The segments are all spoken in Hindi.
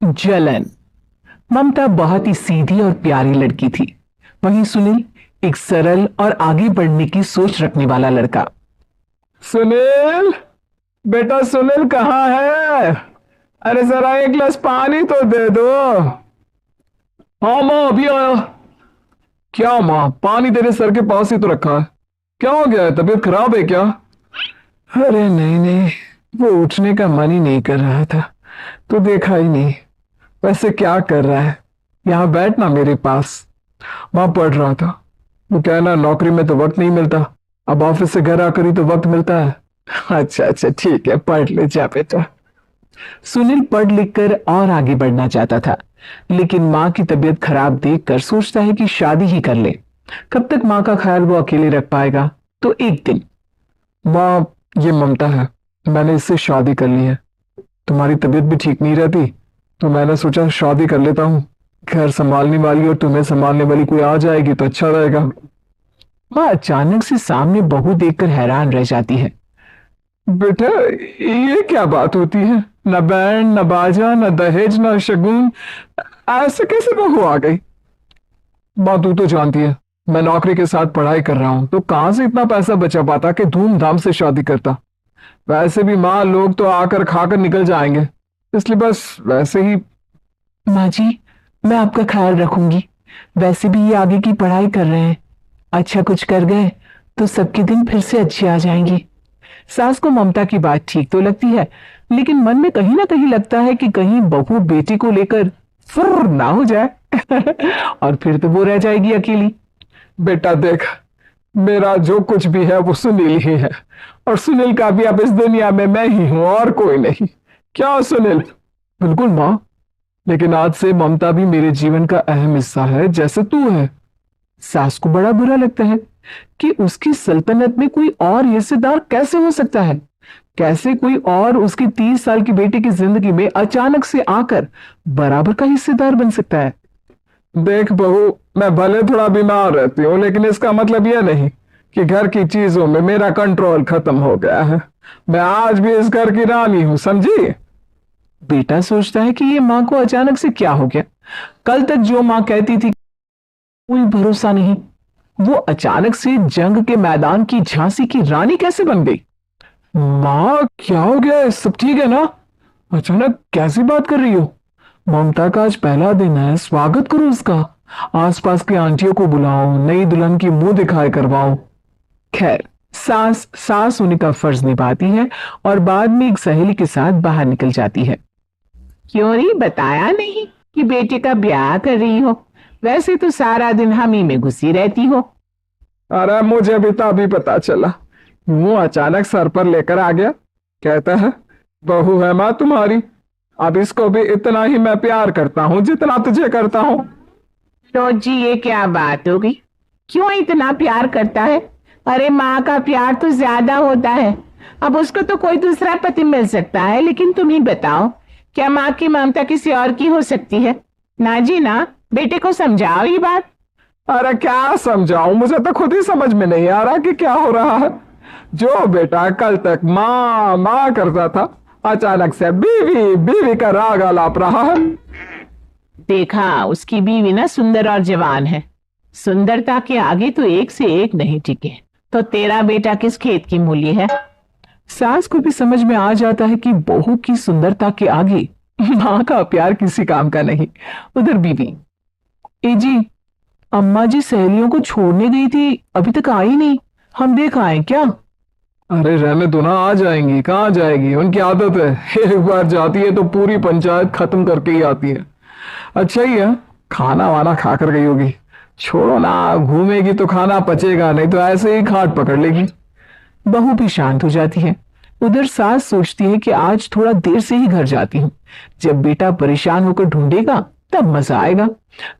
जलन। ममता बहुत ही सीधी और प्यारी लड़की थी। वहीं सुनील एक सरल और आगे बढ़ने की सोच रखने वाला लड़का। सुनील, बेटा सुनील कहाँ है? अरे जरा एक गिलास पानी तो दे दो। हाँ माँ, अभी आया। क्या माँ, पानी तेरे सर के पास ही तो रखा है। क्या हो गया है, तबीयत खराब है क्या? अरे नहीं नहीं, वो उठने का मन ही नहीं कर रहा था, तो देखा ही नहीं। वैसे क्या कर रहा है? यहाँ बैठ ना मेरे पास। वहां पढ़ रहा था। वो कहना नौकरी में तो वक्त नहीं मिलता, अब ऑफिस से घर आकर ही तो वक्त मिलता है। अच्छा अच्छा ठीक है, पढ़ ले जा बेटा। सुनील पढ़ लिख कर और आगे बढ़ना चाहता था, लेकिन माँ की तबीयत खराब देखकर सोचता है कि शादी ही कर ले। कब तक माँ का ख्याल वो अकेले रख पाएगा? तो एक दिन, माँ, ये ममता है, मैंने इससे शादी कर ली है। तुम्हारी तबीयत भी ठीक नहीं रहती, तो मैंने सोचा शादी कर लेता हूँ। घर संभालने वाली और तुम्हें संभालने वाली कोई आ जाएगी तो अच्छा रहेगा। वह अचानक से सामने बहू देखकर हैरान रह जाती है। बेटा, ये क्या बात होती है? न बैंड, न बाजा, न दहेज, न शगुन, ऐसे कैसे बहू आ गई? माँ, तू तो जानती है मैं नौकरी के साथ पढ़ाई कर रहा हूँ, तो कहां से इतना पैसा बचा पाता कि धूमधाम से शादी करता। वैसे भी माँ, लोग तो आकर खाकर निकल जाएंगे, इसलिए बस वैसे ही। माँ जी, मैं आपका ख्याल रखूंगी। वैसे भी ये आगे की पढ़ाई कर रहे हैं, अच्छा कुछ कर गए तो सबके दिन फिर से अच्छे आ जाएंगे। सास को ममता की बात ठीक तो लगती है, लेकिन मन में कहीं ना कहीं लगता है कि कहीं बहू बेटी को लेकर फुर्र ना हो जाए और फिर तो वो रह जाएगी अकेली। बेटा देख, मेरा जो कुछ भी है वो सुनील ही है, और सुनील का भी अब इस दुनिया में मैं ही हूं और कोई नहीं। क्या सुनील? बिल्कुल माँ, लेकिन आज से ममता भी मेरे जीवन का अहम हिस्सा है, जैसे तू है। सास को बड़ा बुरा लगता है कि उसकी सल्तनत में कोई और हिस्सेदार कैसे हो सकता है। कैसे कोई और उसकी 30 साल की बेटी की जिंदगी में अचानक से आकर बराबर का हिस्सेदार बन सकता है। देख बहू, मैं भले थोड़ा बीमार रहती हूँ, लेकिन इसका मतलब यह नहीं कि घर की चीजों में मेरा कंट्रोल खत्म हो गया है। मैं आज भी इस घर की रानी हूं, समझी? बेटा सोचता है कि ये माँ को अचानक से क्या हो गया। कल तक जो माँ कहती थी कोई भरोसा नहीं, वो अचानक से जंग के मैदान की झांसी की रानी कैसे बन गई? माँ, क्या हो गया? सब ठीक है ना? अचानक कैसी बात कर रही हो? ममता का आज पहला दिन है, स्वागत करो उसका। आसपास की आंटियों को बुलाओ, नई दुल्हन की मुंह दिखाए करवाओ। खैर, सास सास होने का फर्ज निभाती है और बाद में एक सहेली के साथ बाहर निकल जाती है। क्यों नहीं बताया नहीं कि बेटे का ब्याह कर रही हो? वैसे तो सारा दिन हम ही में घुसी रहती हो। अरे मुझे भी तो अभी पता चला, वो अचानक सर पर लेकर आ गया। कहता है बहू है माँ तुम्हारी, अब इसको भी इतना ही मैं प्यार करता हूँ जितना तुझे करता हूँ। तो जी, ये क्या बात होगी? क्यों इतना प्यार करता है? अरे माँ का प्यार तो ज्यादा होता है। अब उसको तो कोई दूसरा पति मिल सकता है, लेकिन तुम ही बताओ, क्या माँ की ममता किसी और की हो सकती है? ना जी ना, बेटे को समझाओ ये बात। अरे क्या समझाऊं, मुझे तो खुद ही समझ में नहीं आ रहा कि क्या हो रहा है। जो बेटा कल तक माँ माँ करता था, अचानक से बीवी बीवी का राग आलाप रहा है। देखा, उसकी बीवी ना सुंदर और जवान है। सुंदरता के आगे तो एक से एक नहीं टिके, तो तेरा बेटा किस खेत की मूली है? सास को भी समझ में आ जाता है कि बहू की सुंदरता के आगे माँ का प्यार किसी काम का नहीं। उधर बीवी, ए जी, अम्मा जी सहेलियों को छोड़ने गई थी, अभी तक आई नहीं, हम देख आए क्या? अरे रहने दो ना, आ जाएंगी। कहाँ जाएगी, उनकी आदत है, एक बार जाती है तो पूरी पंचायत खत्म करके ही आती है। अच्छा ही है, खाना वाना खा कर गई होगी। छोड़ो ना, घूमेगी तो खाना पचेगा, नहीं तो ऐसे ही खाट पकड़ लेगी। बहू भी शांत हो जाती है। उधर सास सोचती है कि आज थोड़ा देर से ही घर जाती हूँ, जब बेटा परेशान होकर ढूंढेगा तब मजा आएगा।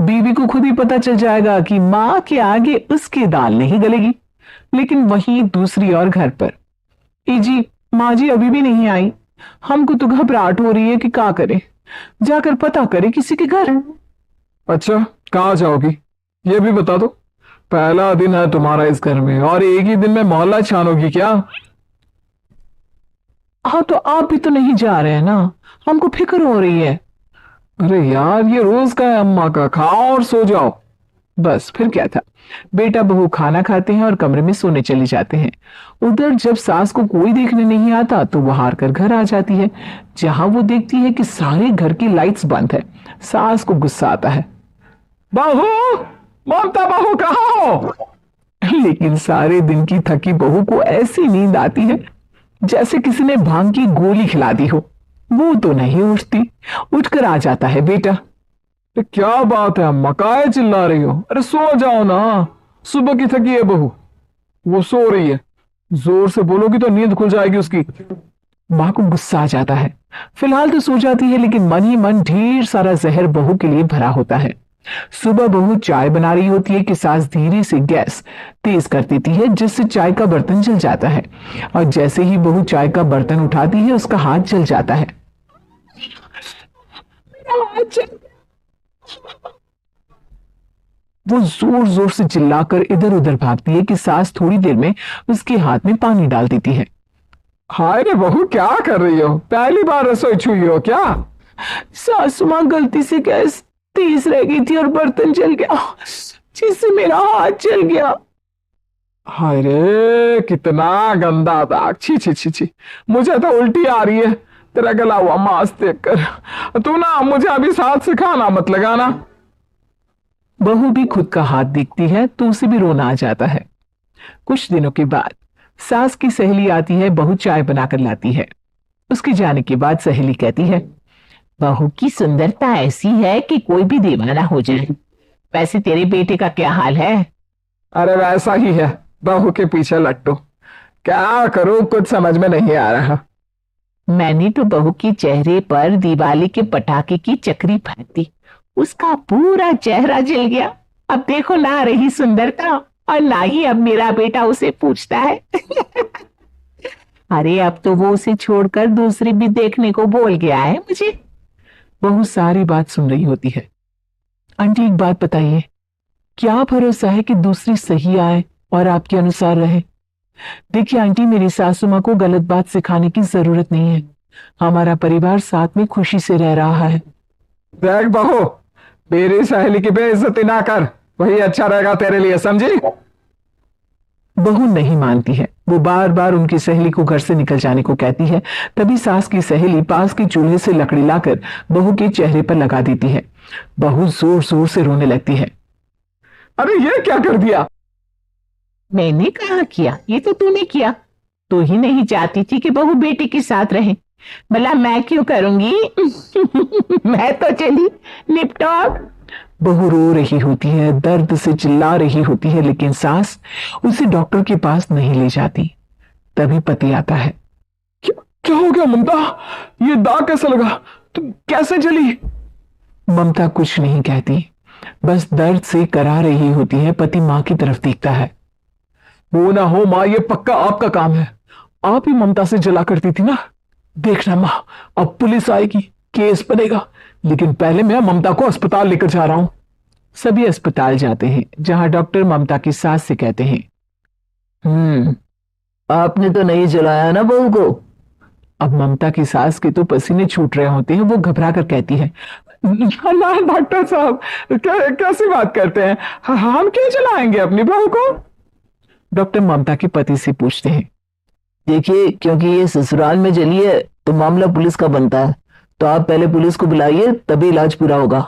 बीवी को खुद ही पता चल जाएगा कि माँ के आगे उसकी दाल नहीं गलेगी। लेकिन वहीं दूसरी ओर घर पर, ए जी, माँ जी अभी भी नहीं आई। हमको तो घबराहट हो रही है कि क्या करे, जाकर पता करे किसी के घर। अच्छा, कहाँ जाओगी ये भी बता दो। पहला दिन है तुम्हारा इस घर में और एक ही दिन में मोहल्ला छानोगी क्या? हाँ, तो आप भी तो नहीं जा रहे हैं ना, हमको फिक्र हो रही है। अरे यार, ये रोज का है अम्मा का, खाओ और सो जाओ। बस फिर क्या था। बेटा बहू खाना खाते हैं और कमरे में सोने चले जाते हैं। उधर जब सास को कोई देखने नहीं आता तो वो हार कर घर आ जाती है, जहां वो देखती है कि सारे घर की लाइट्स बंद है। सास को गुस्सा आता है। बहू, ममता बहू कहाँ हो? लेकिन सारे दिन की थकी बहू को ऐसी नींद आती है जैसे किसी ने भांग की गोली खिला दी हो। वो तो नहीं उठती। उठकर आ जाता है बेटा। क्या बात है अम्मा, काहे चिल्ला रही हो? अरे सो जाओ ना, सुबह की थकी है बहू। वो सो रही है, जोर से बोलोगी तो नींद खुल जाएगी उसकी। माँ को गुस्सा आ जाता है। फिलहाल तो सो जाती है, लेकिन मन ही मन ढेर सारा जहर बहू के लिए भरा होता है। सुबह बहू चाय बना रही होती है कि सास धीरे से गैस तेज कर देती है, जिससे चाय का बर्तन जल जाता है। और जैसे ही बहू चाय का बर्तन उठाती है उसका हाथ जल जाता है। वो जोर जोर से चिल्लाकर इधर उधर भागती है कि सास थोड़ी देर में उसके हाथ में पानी डाल देती है। हाय रे बहू, क्या कर रही हो? पहली बार रसोई छुई हो क्या? सासू माँ गलती से गैस तेज रह गई थी और बर्तन जल गया, जिससे मेरा हाथ जल गया। हाय रे, कितना गंदा दाग! छी छी छी छी, मुझे तो उल्टी आ रही है तेरा गला हुआ मांस देखकर। तू ना मुझे अभी साथ से खाना मत लगाना। बहू भी खुद का हाथ देखती है तो उसे भी रोना आ जाता है। कुछ दिनों के बाद सास की सहेली आती है, बहू चाय बनाकर लाती है। उसके जाने के बाद सहेली कहती है, बहू की सुंदरता ऐसी है कि कोई भी दीवाना हो जाए। वैसे तेरे बेटे का क्या हाल है? अरे वैसा ही है, बहू के पीछे लट्टू। क्या करूं, कुछ समझ में नहीं आ रहा। मैंने तो बहू के चेहरे पर दिवाली के पटाखे की चक्री फेंक दी, उसका पूरा चेहरा जल गया। अब देखो ना रही सुंदरता, और ना ही अब मेरा बेटा उसे पूछता है। अरे अब तो वो उसे छोड़कर दूसरी भी देखने को बोल गया है मुझे। बहू सारी बात सुन रही होती है। आंटी एक बात बताइए, क्या भरोसा है कि दूसरी सही आए और आपके अनुसार रहे? देखिए आंटी, मेरी सासू माँ को गलत बात सिखाने की जरूरत नहीं है। हमारा परिवार साथ में खुशी से रह रहा है। देख बहू, मेरी सहेली की बेइज्जती ना कर, वही अच्छा रहेगा तेरे लिए, समझी? बहू नहीं मानती है। वो बार बार उनकी सहेली को घर से निकल जाने को कहती है। तभी सास की सहेली पास के चूल्हे से लकड़ी लाकर बहू के चेहरे पर लगा देती है। बहू जोर जोर से रोने लगती है। अरे ये क्या कर दिया? मैंने कहा किया, ये तो तूने किया। तू ही नहीं चाहती थी कि बहू बेटे के साथ रहे, भला मैं क्यों करूंगी? मैं तो चली निपटॉप। बहू रो रही होती है, दर्द से चिल्ला रही होती है, लेकिन सास उसे डॉक्टर के पास नहीं ले जाती। तभी पति आता है। क्या, क्या हो गया ममता? ये दाग कैसे लगा? तुम कैसे जली? ममता कुछ नहीं कहती, बस दर्द से करा रही होती है। पति मां की तरफ देखता है। वो ना हो मां, ये पक्का आपका काम है। आप ही ममता से जला करती थी ना। देखना मां, अब पुलिस आएगी, केस बनेगा, लेकिन पहले मैं ममता को अस्पताल लेकर जा रहा हूं। सभी अस्पताल जाते हैं, जहां डॉक्टर ममता की सास से कहते हैं, आपने तो नहीं जलाया ना बहू को? अब ममता की सास के तो पसीने छूट रहे होते हैं। वो घबरा कर कहती है, ना डॉक्टर साहब, कैसी बात करते हैं? हम क्यों जलाएंगे अपनी बहू को? डॉक्टर ममता के पति से पूछते हैं, देखिए, क्योंकि ये ससुराल में जली है तो मामला पुलिस का बनता है, तो आप पहले पुलिस को बुलाइए, तभी इलाज पूरा होगा।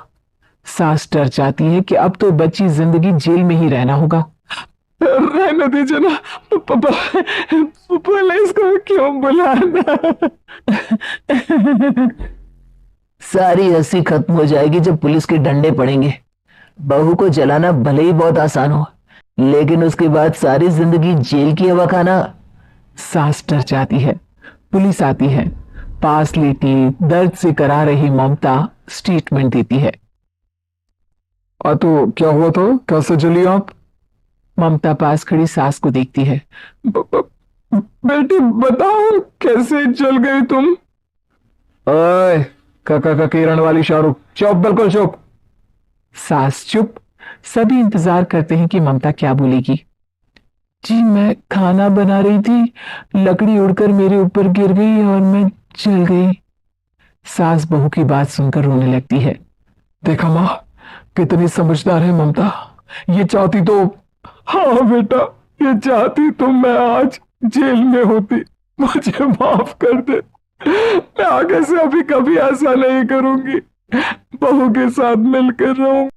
सास डर जाती है कि अब तो बच्ची जिंदगी जेल में ही रहना होगा। रहने दीजिए ना, पुलिस को क्यों बुलाना? सारी हंसी खत्म हो जाएगी जब पुलिस के डंडे पड़ेंगे। बहू को जलाना भले ही बहुत आसान हो, लेकिन उसके बाद सारी जिंदगी जेल की हवा खाना। सास डर जाती है। पुलिस आती है, पास लेटी दर्द से करा रही ममता स्टेटमेंट देती है। तो क्या हुआ था, कैसे जली आप? ममता पास खड़ी सास को देखती है। बेटी बताओ, कैसे जल गई तुम? ओए, काका किरण वाली शाहरुख, चुप, बिल्कुल चुप। सास चुप। सभी इंतजार करते हैं कि ममता क्या बोलेगी। जी मैं खाना बना रही थी, लकड़ी उड़कर मेरे ऊपर गिर गई और मैं जल गई। सास बहू की बात सुनकर रोने लगती है। देखा माँ, कितनी समझदार है ममता। ये चाहती तो, हाँ बेटा, ये चाहती तो मैं आज जेल में होती। मुझे माफ कर दे। मैं आगे से अभी कभी ऐसा नहीं करूंगी। बहू के साथ मिलकर रहूंगी।